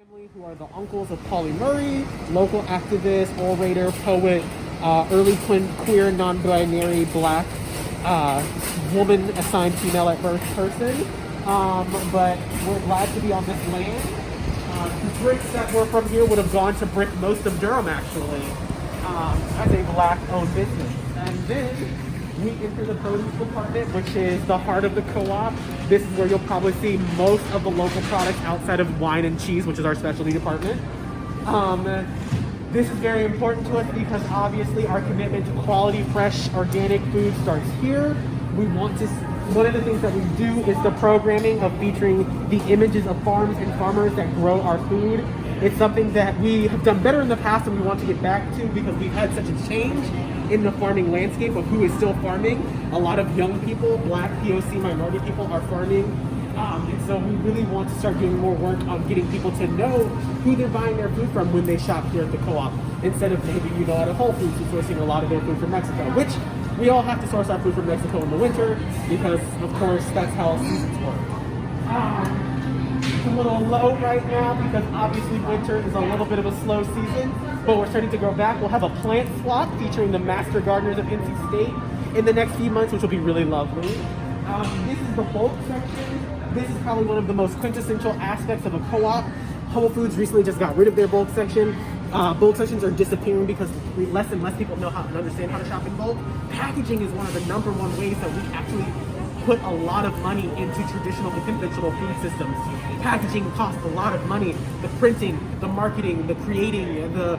family, who are the uncles of Pauli Murray, local activist, orator, poet, early queer, non-binary, black, woman assigned female at birth person. But we're glad to be on this land. The bricks that were from here would have gone to brick most of Durham, actually, as a black-owned business. And then we enter the produce department, which is the heart of the co-op. This is where you'll probably see most of the local products outside of wine and cheese, which is our specialty department. This is very important to us because obviously our commitment to quality, fresh, organic food starts here. We want to, one of the things that we do is the programming of featuring the images of farms and farmers that grow our food. It's something that we have done better in the past and we want to get back to because we've had such a change in the farming landscape of who is still farming. A lot of young people, black, POC, minority people are farming. And so we really want to start doing more work on getting people to know who they're buying their food from when they shop here at the co-op. Instead of maybe, at a Whole Foods who's sourcing a lot of their food from Mexico, which we all have to source our food from Mexico in the winter because, of course, that's how seasons work. It's a little low right now because obviously winter is a little bit of a slow season, but we're starting to grow back. We'll have a plant swap featuring the master gardeners of NC State in the next few months, which will be really lovely. This is the bulk section. This is probably one of the most quintessential aspects of a co-op. Whole Foods recently just got rid of their bulk section. Bulk sections are disappearing because less and less people know how and understand how to shop in bulk. Packaging is one of the #1 ways that we actually put a lot of money into traditional and conventional food systems. Packaging costs a lot of money. The printing, the marketing, the creating, the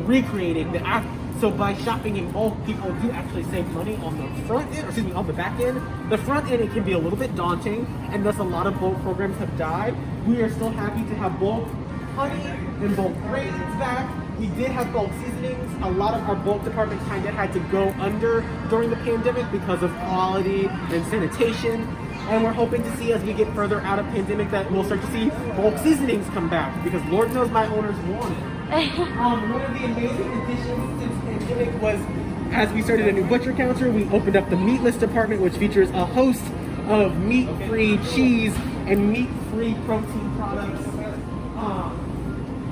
recreating, so by shopping in bulk, people do actually save money on the front end, on the back end. The front end, it can be a little bit daunting, and thus a lot of bulk programs have died. We are still happy to have bulk honey and bulk grains back. We did have bulk seasonings. A lot of our bulk department kind of had to go under during the pandemic because of quality and sanitation. And we're hoping to see as we get further out of pandemic that we'll start to see bulk seasonings come back because Lord knows my owners want it. One of the amazing additions since pandemic was as we started a new butcher counter, we opened up the meatless department, which features a host of meat-free cheese and meat-free protein products.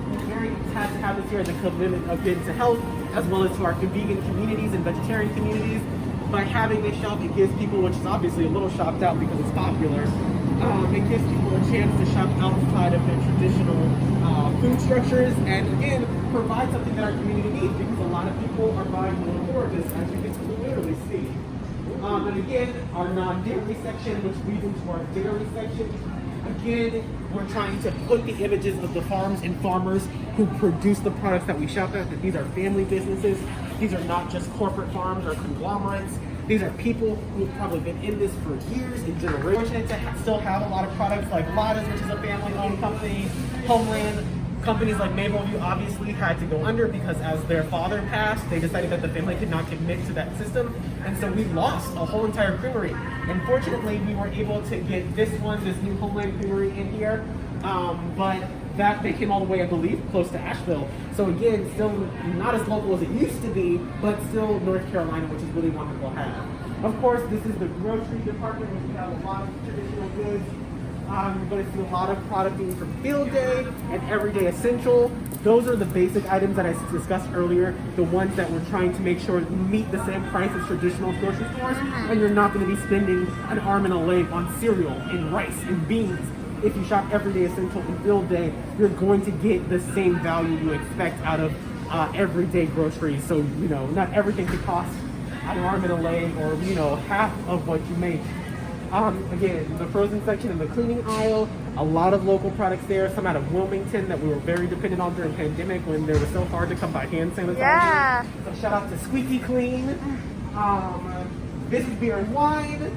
We're very glad to have this here as a commitment of getting to health, as well as to our vegan communities and vegetarian communities. By having this shop, it gives people, which is obviously a little shopped out because it's popular, it gives people a chance to shop outside of their traditional food structures and again, provide something that our community needs because a lot of people are buying more of this, as you can clearly see. And again, our non-dairy section, which leads into our dairy section. Again, we're trying to put the images of the farms and farmers who produce the products that we shop at, that these are family businesses. These are not just corporate farms or conglomerates. These are people who have probably been in this for years and generations. We're fortunate to still have a lot of products like Lotta's, which is a family-owned company, Homeland. Companies like Mapleview obviously had to go under because as their father passed, they decided that the family could not commit to that system. And so we lost a whole entire creamery. And fortunately, we were able to get this new Homeland creamery in here. But they came all the way, I believe, close to Asheville. So again, still not as local as it used to be, but still North Carolina, which is really wonderful to have. Of course, this is the grocery department, which we have a lot of traditional goods. You're going to see a lot of product being from field day and everyday essential. Those are the basic items that I discussed earlier, the ones that we're trying to make sure meet the same price as traditional grocery stores, and you're not going to be spending an arm and a leg on cereal and rice and beans. If you shop everyday essential and field day, you're going to get the same value you expect out of everyday groceries. So, not everything could cost an arm and a leg or, half of what you make. Again, the frozen section and the cleaning aisle, a lot of local products there, some out of Wilmington that we were very dependent on during pandemic when they were so hard to come by hand sanitizer. Yeah. So shout out to Squeaky Clean. This is beer and wine,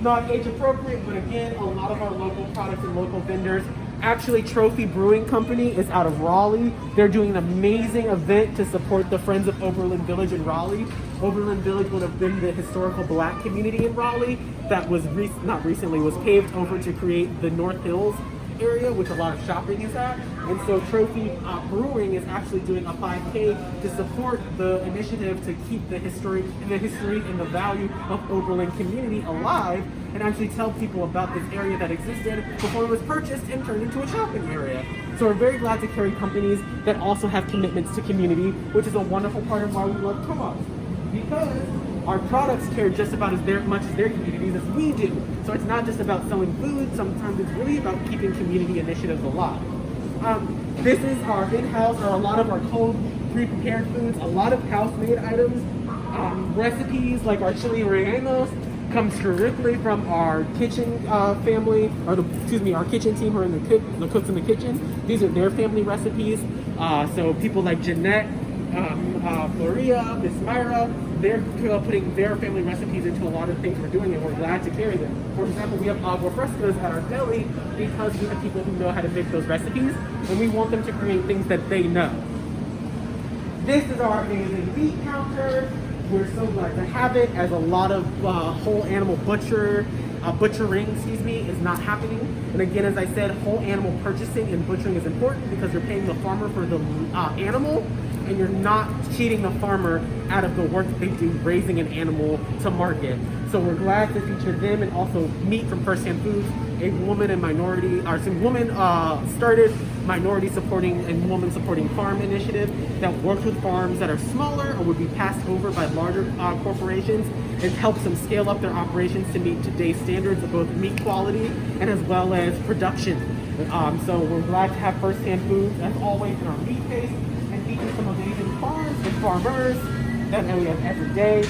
not age appropriate, but again, a lot of our local products and local vendors. Actually, Trophy Brewing Company is out of Raleigh. They're doing an amazing event to support the Friends of Oberlin Village in Raleigh. Oberlin Village would have been the historical black community in Raleigh that was was paved over to create the North Hills area, which a lot of shopping is at. And so Trophy Brewing is actually doing a 5K to support the initiative to keep the history and the value of Oberlin community alive, and actually tell people about this area that existed before it was purchased and turned into a shopping area. So we're very glad to carry companies that also have commitments to community, which is a wonderful part of why we love co-ops, because our products care just about as much as their communities as we do. So it's not just about selling food, sometimes it's really about keeping community initiatives alive. This is our in-house, or a lot of our cold pre-prepared foods, a lot of house-made items, recipes like our chili rellenos comes directly from our kitchen family, or our kitchen team who are in the cooks in the kitchen. These are their family recipes. So people like Jeanette, Floria, Miss Myra, they're putting their family recipes into a lot of things we're doing, and we're glad to carry them. For example, we have agua frescas at our deli because we have people who know how to make those recipes, and we want them to create things that they know. This is our amazing meat counter. We're so glad to have it, as a lot of whole animal butchering, is not happening. And again, as I said, whole animal purchasing and butchering is important because you're paying the farmer for the animal, and you're not cheating the farmer out of the work that they do raising an animal to market. So we're glad to feature them, and also meat from First Hand Foods, a woman and minority, or some woman started minority supporting and woman supporting farm initiative that works with farms that are smaller or would be passed over by larger corporations, and helps them scale up their operations to meet today's standards of both meat quality and as well as production. So we're glad to have First Hand Foods as always in our meat case, and feature some amazing farms and farmers that we have every day.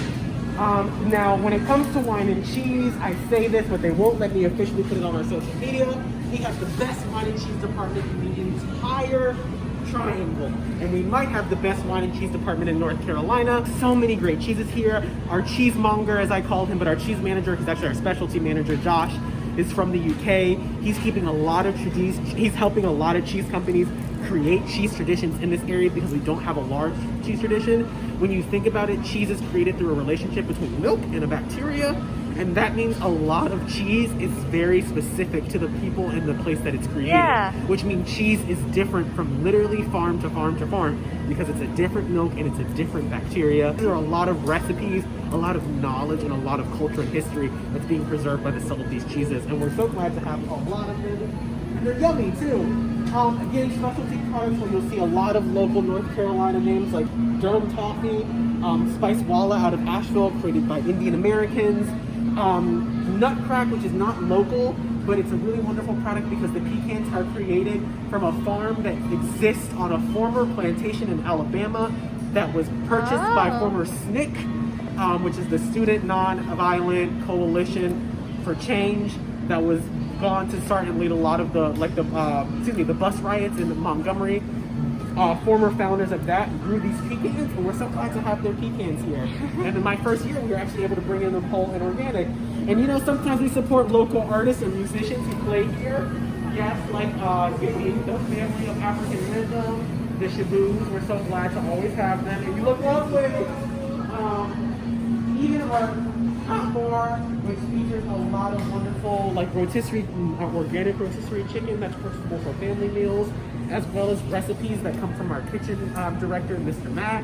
Now, when it comes to wine and cheese, I say this, but they won't let me officially put it on our social media. We have the best wine and cheese department in the entire triangle, and we might have the best wine and cheese department in North Carolina. So many great cheeses here. Our cheesemonger, as I called him, but our cheese manager, he's actually our specialty manager, Josh, is from the UK. He's keeping a lot of he's helping a lot of cheese companies create cheese traditions in this area because we don't have a large cheese tradition. When you think about it, cheese is created through a relationship between milk and a bacteria, and that means a lot of cheese is very specific to the people and the place that it's created. Which means cheese is different from literally farm to farm to farm because it's a different milk and it's a different bacteria. There are a lot of recipes, a lot of knowledge, and a lot of culture and history that's being preserved by the sale of these cheeses, and we're so glad to have a lot of them. And they're yummy too. Again, specialty products where you'll see a lot of local North Carolina names like Durham Toffee, Spice Walla out of Asheville, created by Indian Americans, Nutcrack, which is not local, but it's a really wonderful product because the pecans are created from a farm that exists on a former plantation in Alabama that was purchased by former SNCC, which is the Student Non-Violent Coalition for Change, that was gone to start and lead a lot of the bus riots in Montgomery. Former founders of that grew these pecans, and we're so glad to have their pecans here. And in my first year, we were actually able to bring in them whole and organic. And you know, sometimes we support local artists and musicians who play here. Yes, like the family of African rhythm, the Shaboos. We're so glad to always have them. And you look lovely. Even our top bar, which features a lot of wonderful rotisserie, organic rotisserie chicken that's purchasable for family meals, as well as recipes that come from our kitchen director, Mr. Matt.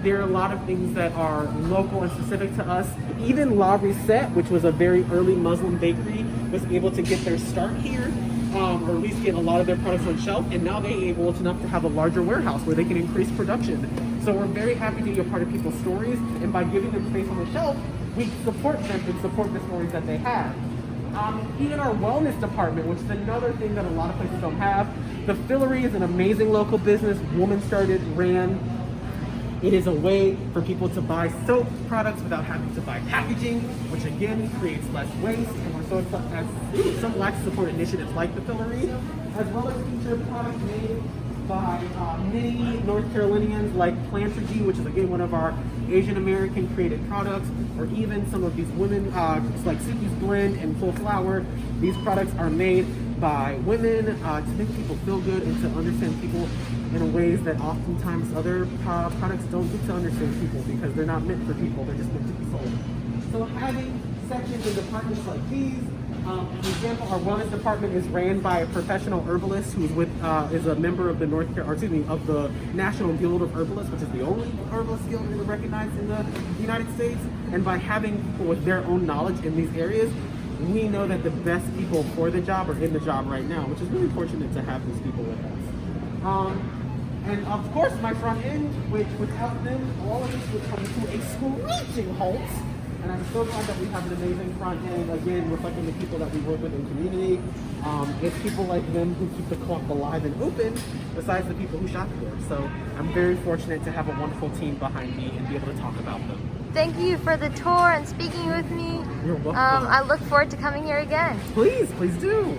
There are a lot of things that are local and specific to us. Even La Recette, which was a very early Muslim bakery, was able to get their start here, or at least get a lot of their products on shelf, and now they're able enough to have a larger warehouse where they can increase production. So we're very happy to be a part of people's stories, and by giving them space on the shelf, we support them and support the stories that they have. Even our wellness department, which is another thing that a lot of places don't have. The Fillery is an amazing local business, woman started, ran. It is a way for people to buy soap products without having to buy packaging, which again creates less waste, and we're so glad to support initiatives like the Fillery, as well as feature products made by many North Carolinians like Plantergy, which is again one of our Asian American created products, or even some of these women, like Suki's Blend and Full Flower. These products are made by women to make people feel good and to understand people in ways that oftentimes other products don't get to understand people because they're not meant for people, they're just meant to be sold. So having sections and departments like these An example, our wellness department is ran by a professional herbalist who's is a member of the of the National Guild of Herbalists, which is the only herbalist guild really recognized in the United States. And by having people with their own knowledge in these areas, we know that the best people for the job are in the job right now, which is really fortunate to have these people with us. And of course, my front end, which without them, all of this would come to a screeching halt. And I'm so glad that we have an amazing front end, again, reflecting the people that we work with in community. It's people like them who keep the clock alive and open, besides the people who shop here. So I'm very fortunate to have a wonderful team behind me and be able to talk about them. Thank you for the tour and speaking with me. You're welcome. I look forward to coming here again. Please do.